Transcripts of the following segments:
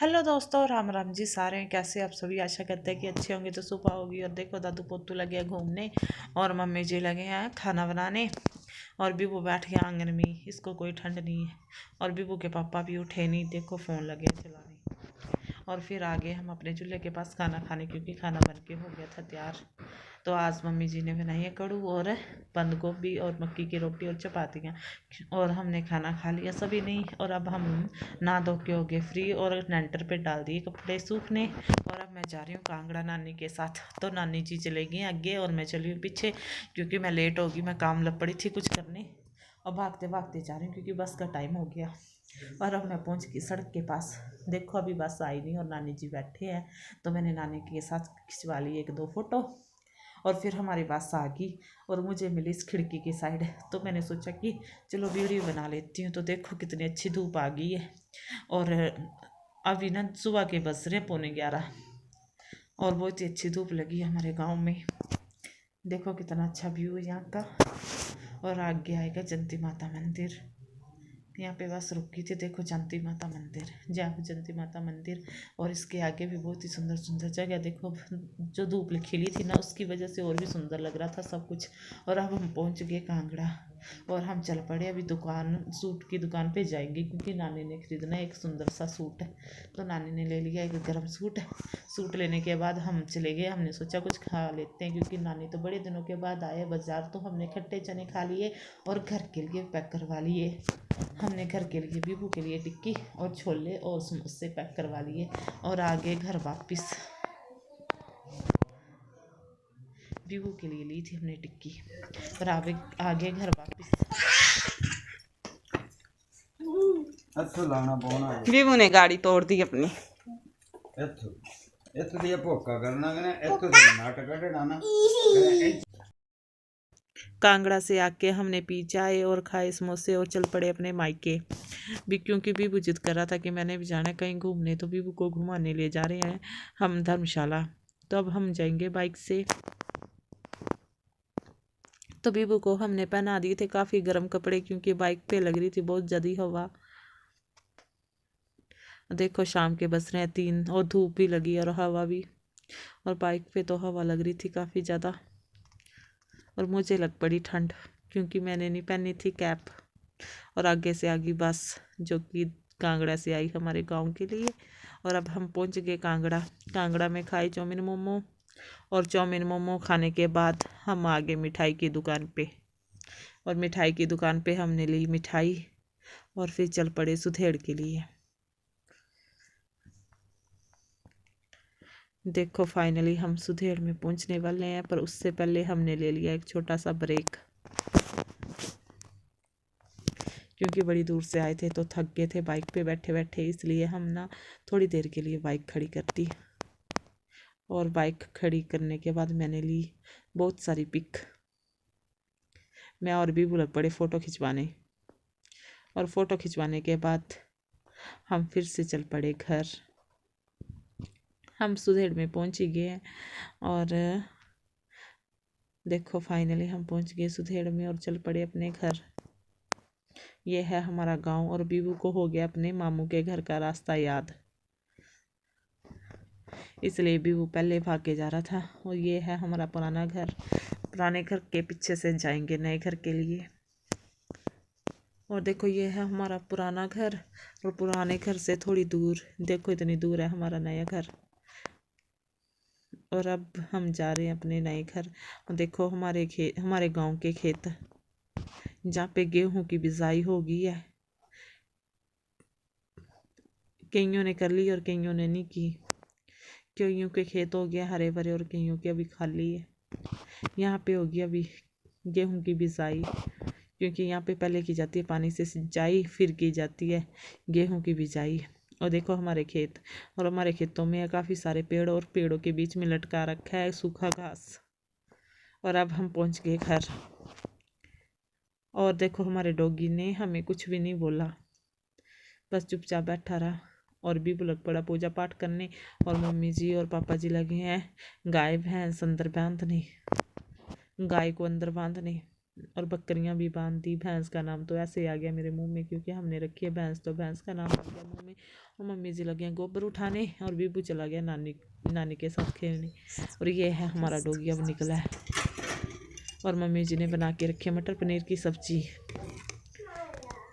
Hello दोस्तों, राम राम जी। सारे हैं कैसे आप सभी? आशा करते हैं कि अच्छे होंगे। तो सुबह होगी और देखो दादू पोतू लगे हैं घूमने और मम्मी जी लगे हैं खाना बनाने और बीबू बैठ गया आंगन में। इसको कोई ठंड नहीं है और बीबू के पापा भी उठे नहीं, देखो फ़ोन लगे हैं चलाने। और फिर आगे हम अपने चूल्हे के पास खाना खाने, क्योंकि खाना बन के हो गया था तैयार। तो आज मम्मी जी ने बनाई है कड़ू और बंद गोभी और मक्की की रोटी और चपातियाँ। और हमने खाना खा लिया सभी ने। और अब हम नहा धो के हो गए फ्री और लेंटर पे डाल दिए कपड़े सूखने। और अब मैं जा रही हूँ कांगड़ा नानी के साथ। तो नानी जी चले गई आगे और मैं चली हूँ पीछे, क्योंकि मैं लेट होगी। मैं काम लग पड़ी थी कुछ करने और भागते भागते जा रही हूँ, क्योंकि बस का टाइम हो गया। और अब मैं पहुँच गई सड़क के पास। देखो अभी बस आई नहीं और नानी जी बैठे हैं, तो मैंने नानी के साथ खिंचवा ली एक दो फोटो। और फिर हमारी बस आ गई और मुझे मिली इस खिड़की की साइड। तो मैंने सोचा कि चलो वीडियो बना लेती हूँ। तो देखो कितनी अच्छी धूप आ गई है। और अभी ना सुबह के बज रहे 11:15 और बहुत ही अच्छी धूप लगी है हमारे गांव में। देखो कितना अच्छा व्यू है यहाँ का। और आगे आएगा जंती माता मंदिर। यहाँ पे बस रुकी थी। देखो जंती माता मंदिर, जय जंती माता मंदिर। और इसके आगे भी बहुत ही सुंदर सुंदर जगह। देखो जो धूप खिली थी ना, उसकी वजह से और भी सुंदर लग रहा था सब कुछ। और अब हम पहुँच गए कांगड़ा और हम चल पड़े अभी दुकान, सूट की दुकान पे जाएंगे, क्योंकि नानी ने खरीदना एक सुंदर सा सूट है। तो नानी ने ले लिया एक गर्म सूट लेने के बाद हम चले गए। हमने सोचा कुछ खा लेते हैं, क्योंकि नानी तो बड़े दिनों के बाद आए बाजार। तो हमने खट्टे चने खा लिए और घर के लिए पैक करवा लिए। हमने घर के लिए बीबू के लिए टिक्की और छोले और समोसे पैक करवा लिए। और आगे घर वापस बीबू के लिए ली थी हमने टिक्की और आगे घर वापस। बीबू ने गाड़ी तोड़ दी अपनी। कांगड़ा से आके हमने पी चाय और खाए समोसे और चल पड़े अपने मायके भी, क्योंकि बीबू जिद कर रहा था कि मैंने भी जाना है कहीं घूमने। तो बीबू को घुमाने ले जा रहे हैं हम धर्मशाला। तो अब हम जाएंगे बाइक से। तो बीबू को हमने पहना दिए थे काफ़ी गर्म कपड़े, क्योंकि बाइक पे लग रही थी बहुत ज़्यादा हवा। देखो शाम के बज रहे हैं 3 और धूप भी लगी और हवा भी। और बाइक पे तो हवा लग रही थी काफ़ी ज़्यादा। और मुझे लग पड़ी ठंड, क्योंकि मैंने नहीं पहनी थी कैप। और आगे से आगे बस, जो कि कांगड़ा से आई हमारे गांव के लिए। और अब हम पहुंच गए कांगड़ा। कांगड़ा में खाई चाउमीन मोमो। और चाउमीन मोमो खाने के बाद हम आ गए मिठाई की दुकान पे। और मिठाई की दुकान पे हमने ली मिठाई और फिर चल पड़े सुधेड़ के लिए। देखो फाइनली हम सुधेड़ में पहुंचने वाले हैं, पर उससे पहले हमने ले लिया एक छोटा सा ब्रेक, क्योंकि बड़ी दूर से आए थे तो थक गए थे बाइक पे बैठे बैठे। इसलिए हम ना थोड़ी देर के लिए बाइक खड़ी कर दी। और बाइक खड़ी करने के बाद मैंने ली बहुत सारी पिक। मैं और भी लग पड़े फ़ोटो खिंचवाने। और फ़ोटो खिंचवाने के बाद हम फिर से चल पड़े घर। हम सुधेड़ में पहुंच ही गए। और देखो फाइनली हम पहुंच गए सुधेड़ में और चल पड़े अपने घर। ये है हमारा गांव। और बीबू को हो गया अपने मामू के घर का रास्ता याद, इसलिए बीबू पहले भाग के जा रहा था। और ये है हमारा पुराना घर। पुराने घर के पीछे से जाएंगे नए घर के लिए। और देखो ये है हमारा पुराना घर। और पुराने घर से थोड़ी दूर, देखो इतनी दूर है हमारा नया घर। और अब हम जा रहे हैं अपने नए घर। और देखो हमारे गांव के खेत, जहाँ पे गेहूं की बिजाई हो गई है। कईयों ने कर ली और कईयों ने नहीं की। कईयों के खेत हो गया हरे भरे और कईयों के अभी खाली है। यहाँ पे होगी अभी गेहूं की बिजाई, क्योंकि यहाँ पे पहले की जाती है पानी से सिंचाई, फिर की जाती है गेहूं की बिजाई। और देखो हमारे खेत, और हमारे खेतों में काफ़ी सारे पेड़ और पेड़ों के बीच में लटका रखा है सूखा घास। और अब हम पहुँच गए घर। और देखो हमारे डॉगी ने हमें कुछ भी नहीं बोला, बस चुपचाप बैठा रहा। और भी लग पड़ा पूजा पाठ करने। और मम्मी जी और पापा जी लगे हैं गाय भैंस अंदर बांधने, गाय को अंदर बांधने। और बकरियां भी बांध दी। भैंस का नाम तो ऐसे आ गया मेरे मुंह में क्योंकि हमने रखी है भैंस, तो भैंस का नाम आ गया मुंह में। और मम्मी जी लगे हैं गोबर उठाने और बीबू चला गया नानी के साथ खेलने। और ये है हमारा डॉगी अब निकला है। और मम्मी जी ने बना के रखी है मटर पनीर की सब्जी।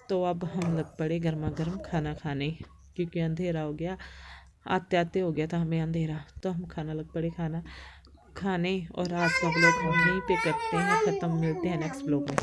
तो अब हम लग पड़े गर्मा गर्म खाना खाने क्योंकि अंधेरा हो गया, आते आते हो गया था हमें अंधेरा। तो हम खाना लग पड़े खाना खाने। और आज का ब्लॉग हम यहीं पे करते हैं ख़त्म। मिलते हैं नेक्स्ट ब्लॉग में।